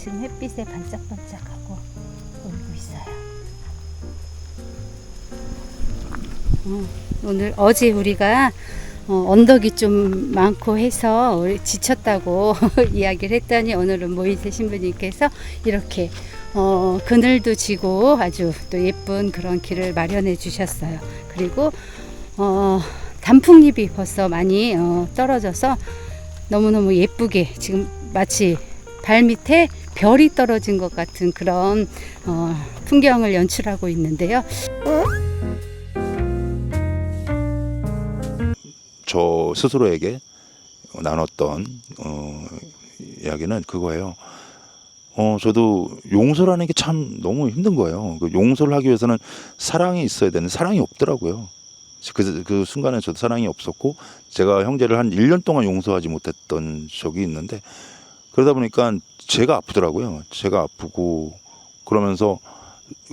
지금 햇빛에 반짝반짝하고 울고 있어요. 오늘 어제 우리가 언덕이 좀 많고 해서 지쳤다고 이야기를 했더니 오늘은 모이세 신부님께서 이렇게 그늘도 지고 아주 또 예쁜 그런 길을 마련해 주셨어요. 그리고 단풍잎이 벌써 많이 떨어져서 너무너무 예쁘게 지금 마치 발밑에 별이 떨어진 것 같은 그런 풍경을 연출하고 있는데요. 저 스스로에게 나눴던 이야기는 그거예요. 저도 용서라는 게 참 너무 힘든 거예요. 그 용서를 하기 위해서는 사랑이 있어야 되는데 사랑이 없더라고요. 그 순간에 저도 사랑이 없었고 제가 형제를 한 1년 동안 용서하지 못했던 적이 있는데 그러다 보니까 제가 아프더라고요. 제가 아프고 그러면서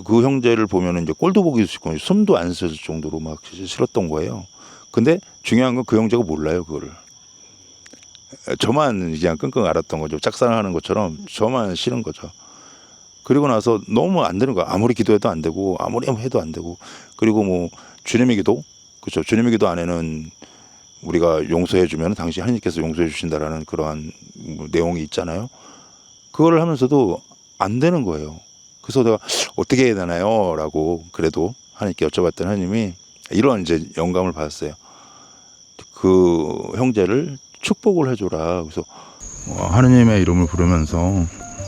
그 형제를 보면 이제 꼴도 보기 싫고 숨도 안 쉬어질 정도로 막 싫었던 거예요. 근데 중요한 건 그 형제가 몰라요, 그거를. 저만 그냥 끙끙 앓았던 거죠. 짝사랑하는 것처럼 저만 싫은 거죠. 그리고 나서 너무 안 되는 거야. 아무리 기도해도 안 되고 아무리 해도 안 되고. 그리고 뭐 주님의 기도, 그렇죠. 주님의 기도 안에는 우리가 용서해 주면 당신 하나님께서 용서해 주신다라는 그러한 내용이 있잖아요. 그거를 하면서도 안 되는 거예요. 그래서 내가 어떻게 해야 되나요? 라고 그래도 하나님께 여쭤봤더니 하나님이 이런 이제 영감을 받았어요. 그 형제를 축복을 해줘라. 그래서 하느님의 이름을 부르면서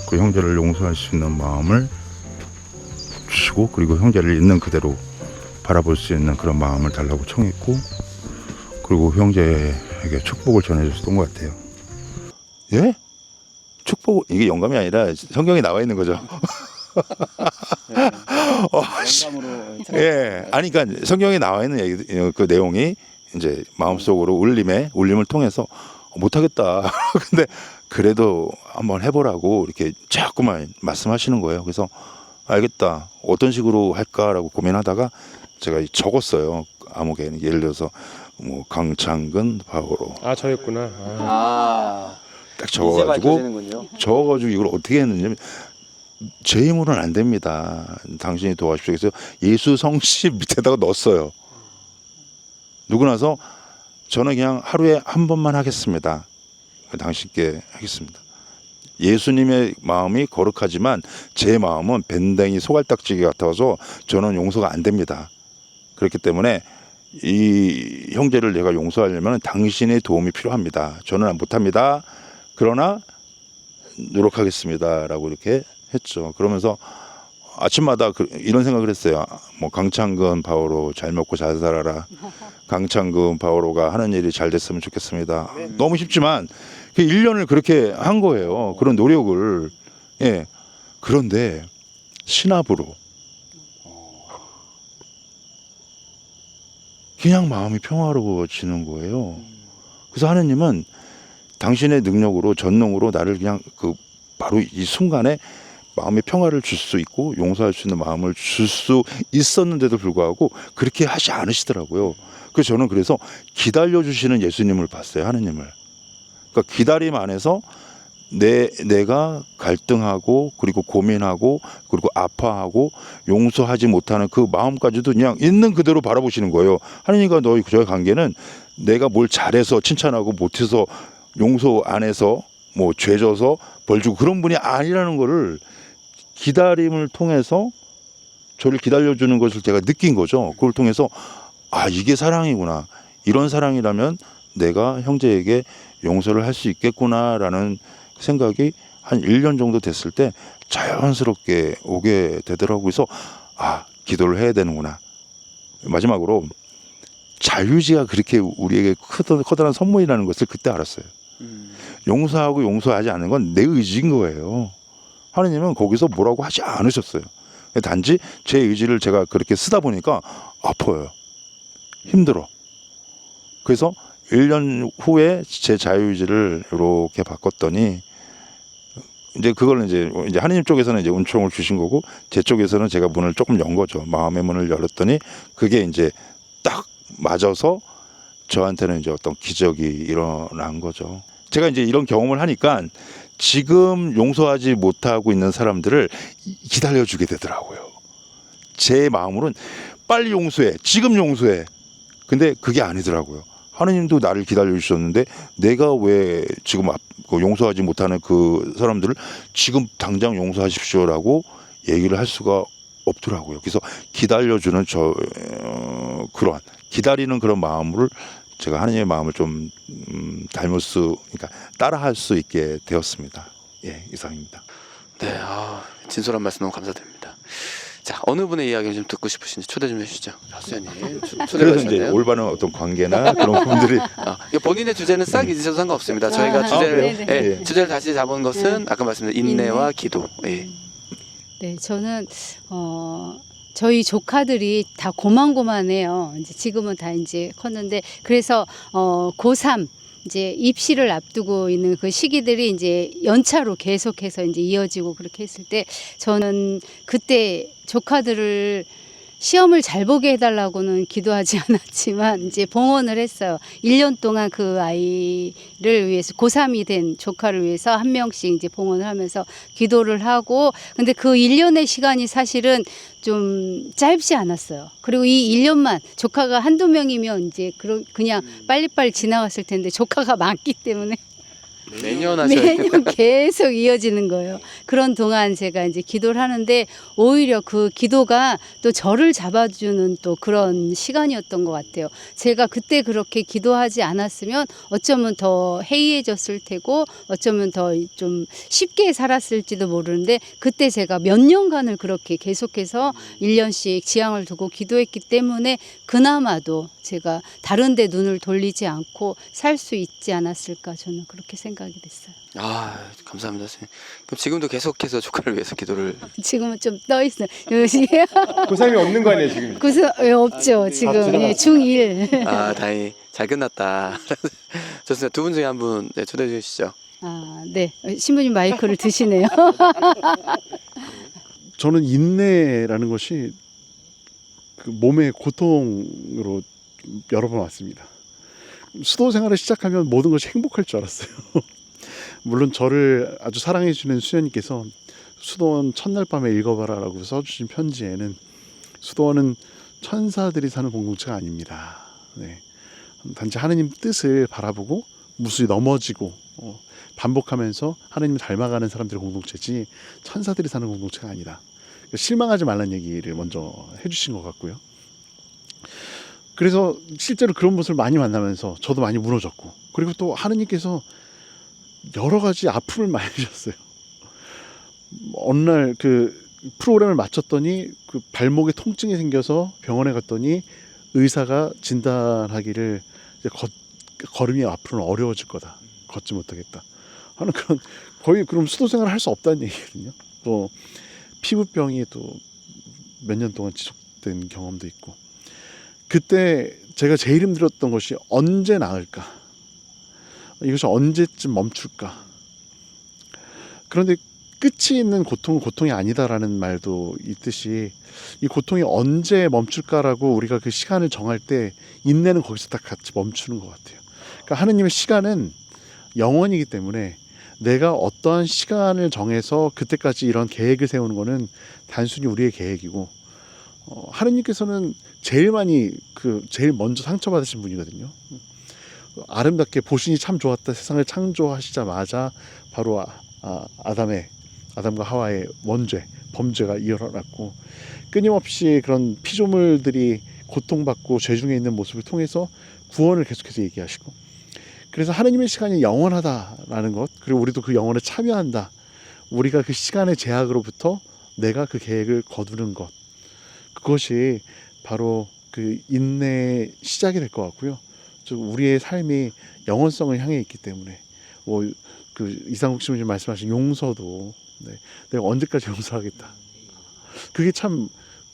그 형제를 용서할 수 있는 마음을 주시고 그리고 형제를 있는 그대로 바라볼 수 있는 그런 마음을 달라고 청했고 그리고 형제에게 축복을 전해줬던 것 같아요. 예? 축복 이게 영감이 아니라 성경에 나와 있는 거죠. 예, 아니 그러니까 성경에 나와 있는 얘기, 그 내용이 이제 마음속으로 울림을 통해서 못하겠다. 근데 그래도 한번 해보라고 이렇게 자꾸만 말씀하시는 거예요. 그래서 알겠다. 어떤 식으로 할까라고 고민하다가 제가 적었어요. 아무개 예를 들어서 뭐 강창근 바오로. 아 저였구나. 딱 적어가지고 이걸 어떻게 했느냐. 제 힘으로는 안 됩니다. 당신이 도와주십시오. 그래서 예수 성씨 밑에다가 넣었어요. 누구 나서 저는 그냥 하루에 한 번만 하겠습니다. 당신께 하겠습니다. 예수님의 마음이 거룩하지만 제 마음은 밴댕이 소갈딱지기 같아서 저는 용서가 안 됩니다. 그렇기 때문에 이 형제를 내가 용서하려면 당신의 도움이 필요합니다. 저는 못합니다. 그러나 노력하겠습니다. 라고 이렇게 했죠. 그러면서 아침마다 이런 생각을 했어요. 뭐 강창근 바오로 잘 먹고 잘 살아라. 강창근 바오로가 하는 일이 잘 됐으면 좋겠습니다. 너무 쉽지만 1년을 그렇게 한 거예요. 그런 노력을. 예. 그런데 신압으로 그냥 마음이 평화로워지는 거예요. 그래서 하느님은 당신의 능력으로 전능으로 나를 그냥 바로 이 순간에 마음의 평화를 줄 수 있고 용서할 수 있는 마음을 줄 수 있었는데도 불구하고 그렇게 하지 않으시더라고요. 그래서 저는 그래서 기다려주시는 예수님을 봤어요. 하느님을. 그러니까 기다림 안에서 내가 갈등하고 그리고 고민하고 그리고 아파하고 용서하지 못하는 그 마음까지도 그냥 있는 그대로 바라보시는 거예요. 하느님과 저의 관계는 내가 뭘 잘해서 칭찬하고 못해서 용서 안 해서 뭐 죄져서 벌 주고 그런 분이 아니라는 거를 기다림을 통해서 저를 기다려주는 것을 제가 느낀 거죠. 그걸 통해서 이게 사랑이구나. 이런 사랑이라면 내가 형제에게 용서를 할 수 있겠구나라는 생각이 한 1년 정도 됐을 때 자연스럽게 오게 되더라고요. 그래서 기도를 해야 되는구나. 마지막으로 자유의지가 그렇게 우리에게 커다란 선물이라는 것을 그때 알았어요. 용서하고 용서하지 않는 건 내 의지인 거예요. 하느님은 거기서 뭐라고 하지 않으셨어요. 단지 제 의지를 제가 그렇게 쓰다 보니까 아파요. 힘들어. 그래서 1년 후에 제 자유의지를 이렇게 바꿨더니 이제 그걸 이제 하느님 쪽에서는 이제 은총을 주신 거고 제 쪽에서는 제가 문을 조금 연 거죠. 마음의 문을 열었더니 그게 이제 딱 맞아서 저한테는 이제 어떤 기적이 일어난 거죠. 제가 이제 이런 경험을 하니까 지금 용서하지 못하고 있는 사람들을 기다려주게 되더라고요. 제 마음으로는 빨리 용서해, 지금 용서해. 근데 그게 아니더라고요. 하느님도 나를 기다려주셨는데 내가 왜 지금 용서하지 못하는 그 사람들을 지금 당장 용서하십시오라고 얘기를 할 수가 없더라고요. 그래서 기다려주는 그런 기다리는 그런 마음을 제가 하느님의 마음을 좀 그러니까 따라할 수 있게 되었습니다. 예, 이상입니다. 네, 진솔한 말씀 너무 감사드립니다. 자, 어느 분의 이야기를 좀 듣고 싶으신지 초대 좀 해주시죠. 수연님 그래서 이제 초대하셨네요. 올바른 어떤 관계나 그런 부분들이 이거 본인의 주제는 싹 잊으셔도 상관없습니다. 저희가 주제를 네네. 주제를 다시 잡은 것은 아까 말씀드린 인내와 기도. 예. 네, 저는 저희 조카들이 다 고만고만해요. 이제 지금은 다 이제 컸는데 그래서 고3 이제 입시를 앞두고 있는 그 시기들이 이제 연차로 계속해서 이제 이어지고 그렇게 했을 때 저는 그때 조카들을 시험을 잘 보게 해달라고는 기도하지 않았지만 이제 봉헌을 했어요. 1년 동안 그 아이를 위해서 고3이 된 조카를 위해서 한 명씩 이제 봉헌을 하면서 기도를 하고 근데 그 1년의 시간이 사실은 좀 짧지 않았어요. 그리고 이 1년만 조카가 한두 명이면 이제 그냥 빨리빨리 지나갔을 텐데 조카가 많기 때문에 매년 하셔야 돼요. 매년 계속 이어지는 거예요. 그런 동안 제가 이제 기도를 하는데 오히려 그 기도가 또 저를 잡아주는 또 그런 시간이었던 것 같아요. 제가 그때 그렇게 기도하지 않았으면 어쩌면 더 해이해졌을 테고 어쩌면 더 좀 쉽게 살았을지도 모르는데 그때 제가 몇 년간을 그렇게 계속해서 1년씩 지향을 두고 기도했기 때문에 그나마도 제가 다른 데 눈을 돌리지 않고 살 수 있지 않았을까 저는 그렇게 생각이 됐어요. 감사합니다, 선생님. 그럼 지금도 계속해서 조카를 위해서 기도를. 지금은 좀 떠 있어요. 고3이 없는 거 아니에요 지금? 없죠 지금 중1. 다행히 잘 끝났다. 좋습니다. 두 분 중에 한 분 초대해 주시죠. 네. 신부님 마이크를 드시네요. 저는 인내라는 것이 그 몸의 고통으로 여러 번 왔습니다. 수도 생활을 시작하면 모든 것이 행복할 줄 알았어요. 물론 저를 아주 사랑해 주는 수연님께서 수도원 첫날 밤에 읽어봐라라고 써주신 편지에는 수도원은 천사들이 사는 공동체가 아닙니다. 네. 단지 하느님 뜻을 바라보고 무수히 넘어지고 반복하면서 하느님을 닮아가는 사람들의 공동체지 천사들이 사는 공동체가 아니다. 실망하지 말라는 얘기를 먼저 해주신 것 같고요. 그래서 실제로 그런 모습을 많이 만나면서 저도 많이 무너졌고 그리고 또 하느님께서 여러 가지 아픔을 많이 주셨어요. 어느 날 그 프로그램을 마쳤더니 그 발목에 통증이 생겨서 병원에 갔더니 의사가 진단하기를 이제 걸음이 앞으로는 어려워질 거다. 걷지 못하겠다. 하는 그런 거의 그럼 수도 생활을 할 수 없다는 얘기거든요. 또 피부병이 또 몇 년 동안 지속된 경험도 있고 그때 제가 제일 힘들었던 것이 언제 나을까? 이것이 언제쯤 멈출까? 그런데 끝이 있는 고통은 고통이 아니다라는 말도 있듯이 이 고통이 언제 멈출까라고 우리가 그 시간을 정할 때 인내는 거기서 딱 같이 멈추는 것 같아요. 그러니까 하느님의 시간은 영원이기 때문에 내가 어떠한 시간을 정해서 그때까지 이런 계획을 세우는 거는 단순히 우리의 계획이고 하느님께서는 제일 먼저 상처받으신 분이거든요. 아름답게 보시니 참 좋았다 세상을 창조하시자마자 바로 아담과 하와의 원죄 범죄가 일어났고 끊임없이 그런 피조물들이 고통받고 죄 중에 있는 모습을 통해서 구원을 계속해서 얘기하시고 그래서 하느님의 시간이 영원하다라는 것 그리고 우리도 그 영원에 참여한다. 우리가 그 시간의 제약으로부터 내가 그 계획을 거두는 것 그것이 바로 그 인내의 시작이 될 것 같고요. 우리의 삶이 영원성을 향해 있기 때문에 그 이상국 신부님 말씀하신 용서도 내가 언제까지 용서하겠다. 그게 참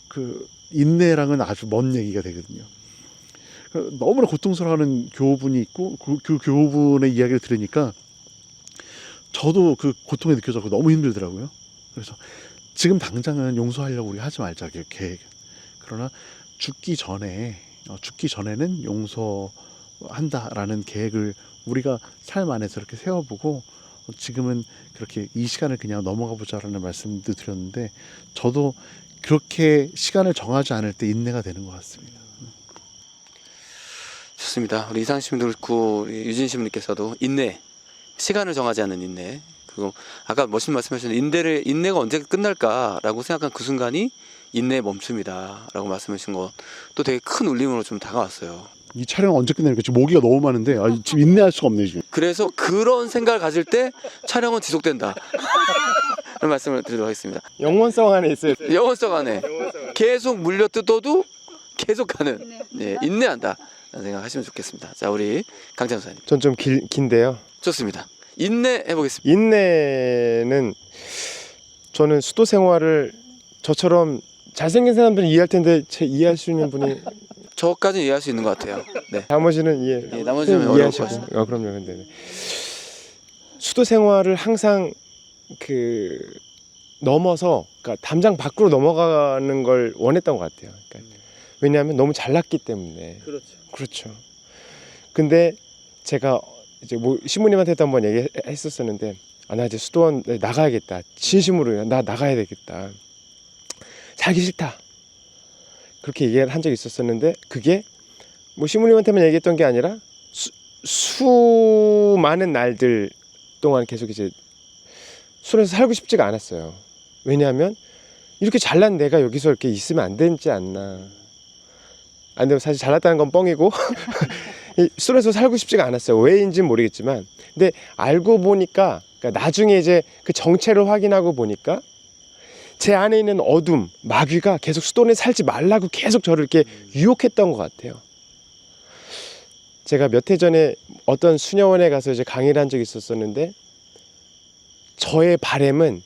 그 인내랑은 아주 먼 얘기가 되거든요. 너무나 고통스러워하는 교우분이 있고 그 교우분의 이야기를 들으니까 저도 그 고통이 느껴졌고 너무 힘들더라고요. 그래서 지금 당장은 용서하려고 우리 하지 말자 계획. 그러나 죽기 전에는 용서한다라는 계획을 우리가 삶 안에서 이렇게 세워보고 지금은 그렇게 이 시간을 그냥 넘어가 보자라는 말씀도 드렸는데 저도 그렇게 시간을 정하지 않을 때 인내가 되는 것 같습니다. 좋습니다. 우리 이상 씨도 그렇고 우리 유진 씨님께서도 인내, 시간을 정하지 않는 인내. 그리고 아까 멋진 말씀하셨는데 인내가 언제 끝날까라고 생각한 그 순간이 인내의 멈춤이다라고 말씀하신 것 또 되게 큰 울림으로 좀 다가왔어요. 이 촬영 언제 끝날까? 지금 모기가 너무 많은데 지금 인내할 수가 없네 지금. 그래서 그런 생각을 가질 때 촬영은 지속된다. 그런 말씀을 드리도록 하겠습니다. 영원성 안에 있어요. 영원성 안에 계속 물려 뜯어도 계속 가는 예, 인내한다. 라는 생각하시면 좋겠습니다. 자, 우리 강찬 소사님. 전 좀 긴데요. 좋습니다. 인내해 보겠습니다. 인내는 저는 수도 생활을 저처럼 잘생긴 사람들은 이해할 텐데 제 이해할 수 있는 분이 저까지는 이해할 수 있는 것 같아요. 네. 나머지는 예, 나머지는 어려울 것 이해하시고. 같습니다. 그럼요. 근데 수도 생활을 항상 그 넘어서 그러니까 담장 밖으로 넘어가는 걸 원했던 것 같아요. 그러니까 왜냐하면 너무 잘났기 때문에. 그렇죠. 근데 제가 이제 뭐 신부님한테도 한번 얘기했었었는데 나 이제 수도원 나가야겠다. 진심으로 나 나가야 되겠다. 살기 싫다. 그렇게 얘기를 한 적이 있었었는데 그게 뭐 신부님한테만 얘기했던 게 아니라 수많은 날들 동안 계속 이제 수도원에서 살고 싶지가 않았어요. 왜냐하면 이렇게 잘난 내가 여기서 이렇게 있으면 안 되지 않나. 안 되면 사실 잘났다는 건 뻥이고 수도원에서 살고 싶지가 않았어요. 왜인지는 모르겠지만 근데 알고 보니까 그러니까 나중에 이제 그 정체를 확인하고 보니까 제 안에 있는 어둠, 마귀가 계속 수도원에 살지 말라고 계속 저를 이렇게 유혹했던 것 같아요. 제가 몇 해 전에 어떤 수녀원에 가서 이제 강의를 한 적이 있었었는데 저의 바람은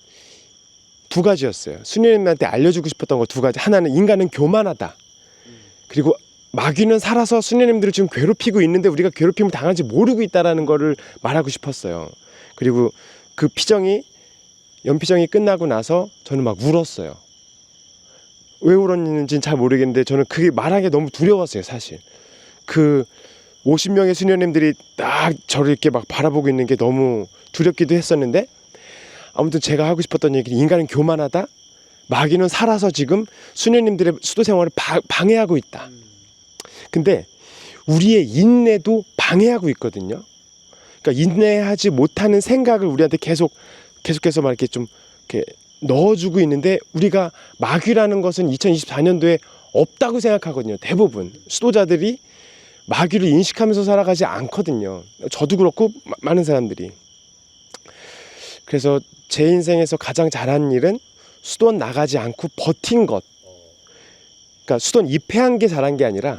두 가지였어요. 수녀님한테 알려주고 싶었던 거 두 가지. 하나는 인간은 교만하다. 그리고 마귀는 살아서 수녀님들을 지금 괴롭히고 있는데 우리가 괴롭힘을 당한지 모르고 있다라는 거를 말하고 싶었어요. 그리고 그 연피정이 끝나고 나서 저는 막 울었어요. 왜 울었는지는 잘 모르겠는데 저는 그게 말하기 너무 두려웠어요, 사실. 그 50명의 수녀님들이 딱 저를 이렇게 막 바라보고 있는 게 너무 두렵기도 했었는데 아무튼 제가 하고 싶었던 얘기는 인간은 교만하다. 마귀는 살아서 지금 수녀님들의 수도 생활을 방해하고 있다. 근데 우리의 인내도 방해하고 있거든요. 그러니까 인내하지 못하는 생각을 우리한테 계속해서 막 이렇게 좀 이렇게 넣어주고 있는데 우리가 마귀라는 것은 2024년도에 없다고 생각하거든요. 대부분 수도자들이 마귀를 인식하면서 살아가지 않거든요. 저도 그렇고 많은 사람들이. 그래서 제 인생에서 가장 잘한 일은 수도원 나가지 않고 버틴 것. 그러니까 수도원 입회한 게 잘한 게 아니라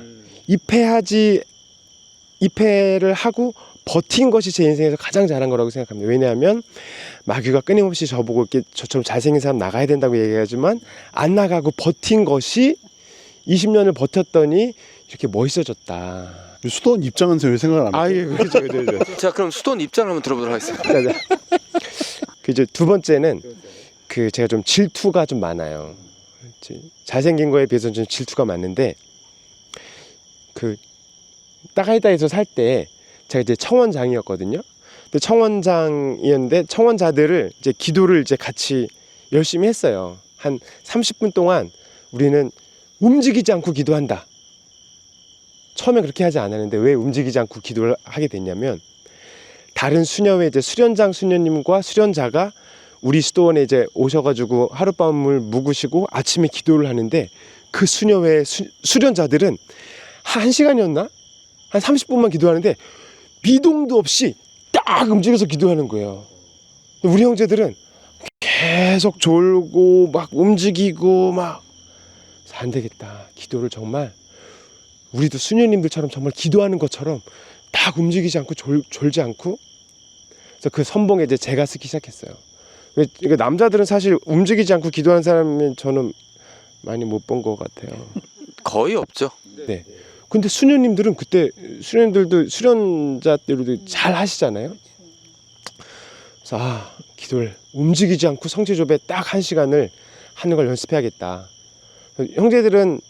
입회를 하고 버틴 것이 제 인생에서 가장 잘한 거라고 생각합니다. 왜냐하면 마귀가 끊임없이 저보고 이렇게 저처럼 잘생긴 사람 나가야 된다고 얘기하지만 안 나가고 버틴 것이 20년을 버텼더니 이렇게 멋있어졌다. 수도원 입장은 왜 생각을 안 하죠? 예, 그렇죠. 자, 그럼 수도원 입장을 한번 들어보도록 하겠습니다. 그 이제 두 번째는 그 제가 좀 질투가 좀 많아요. 잘생긴 거에 비해서는 좀 질투가 많은데 그 따가이다에서 살 때 제가 이제 청원장이었거든요. 근데 청원장이었는데 청원자들을 이제 기도를 이제 같이 열심히 했어요. 한 30분 동안 우리는 움직이지 않고 기도한다. 처음에 그렇게 하지 않았는데 왜 움직이지 않고 기도를 하게 됐냐면 다른 수녀회 이제 수련장 수녀님과 수련자가 우리 수도원에 이제 오셔가지고 하룻밤을 묵으시고 아침에 기도를 하는데 그 수녀회 수련자들은 한 1시간이었나? 한 30분만 기도하는데 미동도 없이 딱 움직여서 기도하는 거예요. 우리 형제들은 계속 졸고 막 움직이고 막 안 되겠다. 기도를 정말 우리도 수녀님들처럼 정말 기도하는 것처럼 딱 움직이지 않고 졸지 않고 그래서 그 선봉에 이제 제가 쓰기 시작했어요. 그러니까 남자들은 사실 움직이지 않고 기도하는 사람은 저는 많이 못 본 것 같아요. 거의 없죠. 네. 근데 수녀님들은 그때 수녀님들도 수련자들도 잘 하시잖아요. 그래서 기도를 움직이지 않고 성체조배 딱 1시간을 하는 걸 연습해야겠다. 형제들은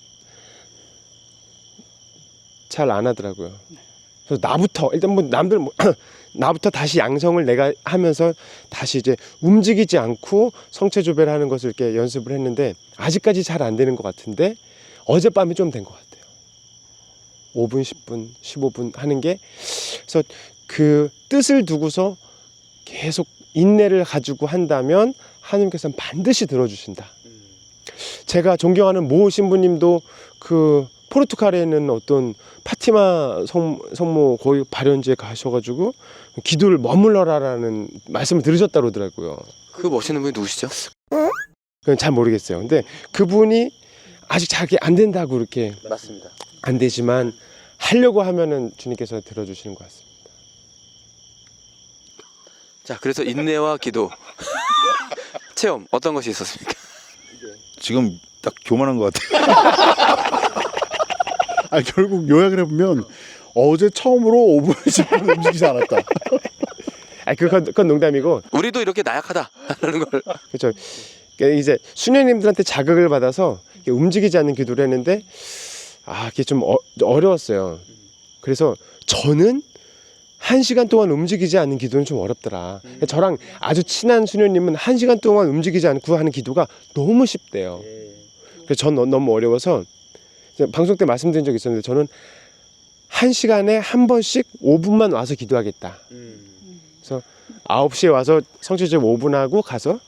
잘 안 하더라고요. 그래서 나부터 일단 뭐 남들 나부터 다시 양성을 내가 하면서 다시 이제 움직이지 않고 성체조배를 하는 것을 이렇게 연습을 했는데 아직까지 잘 안 되는 것 같은데 어젯밤이 좀 된 것 같아요. 5분, 10분, 15분 하는 게 그래서 그 뜻을 두고서 계속 인내를 가지고 한다면 하나님께서는 반드시 들어주신다. 제가 존경하는 모 신부님도 그 포르투갈에 있는 어떤 파티마 성모 거기 발현지에 가셔가지고 기도를 머물러라라는 말씀을 들으셨다 그러더라고요. 그 멋있는 분이 누구시죠? 그건 잘 모르겠어요. 근데 그분이 아직 자기 안 된다고 이렇게 맞습니다. 안 되지만 하려고 하면은 주님께서 들어주시는 것 같습니다. 자, 그래서 인내와 기도 체험 어떤 것이 있었습니까? 지금 딱 교만한 것 같아요. 아, 결국 요약을 해보면 어제 처음으로 5분 10분 움직이지 않았다. 아, 그건 농담이고 우리도 이렇게 나약하다라는 걸. 그렇죠. 그러니까 이제 수녀님들한테 자극을 받아서 움직이지 않는 기도를 했는데 그게 좀 어려웠어요. 그래서 저는 1시간 동안 움직이지 않는 기도는 좀 어렵더라. 저랑 아주 친한 수녀님은 1시간 동안 움직이지 않고 하는 기도가 너무 쉽대요. 그래서 전 너무 어려워서 방송 때 말씀드린 적이 있었는데 저는 1시간에 한 번씩 5분만 와서 기도하겠다. 그래서 9시에 와서 성취적 5분 하고 가서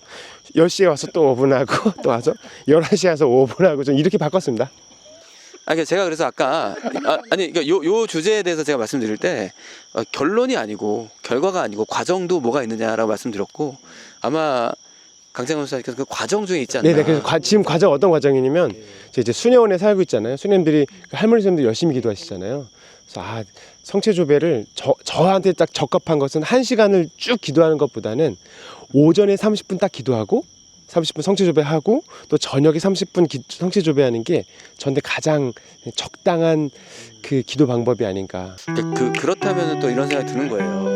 10시에 와서 또 5분 하고 또 와서 11시에 와서 5분 하고 좀 이렇게 바꿨습니다. 그러니까 제가 그래서 아까 그러니까 요 주제에 대해서 제가 말씀드릴 때 결론이 아니고 결과가 아니고 과정도 뭐가 있느냐라고 말씀드렸고 아마 강창원 목사님께서 그 과정 중에 있지 않나. 네네. 그래서 지금 과정 어떤 과정이냐면 저 이제 수녀원에 살고 있잖아요. 수녀님들이 할머니 선생님들 열심히 기도하시잖아요. 그래서 성체조배를 저한테 딱 적합한 것은 1시간을 쭉 기도하는 것보다는 오전에 30분 딱 기도하고 30분 성체조배하고 또 저녁에 30분 성체조배하는 게 저한테 가장 적당한 그 기도 방법이 아닌가. 그렇다면 또 이런 생각이 드는 거예요.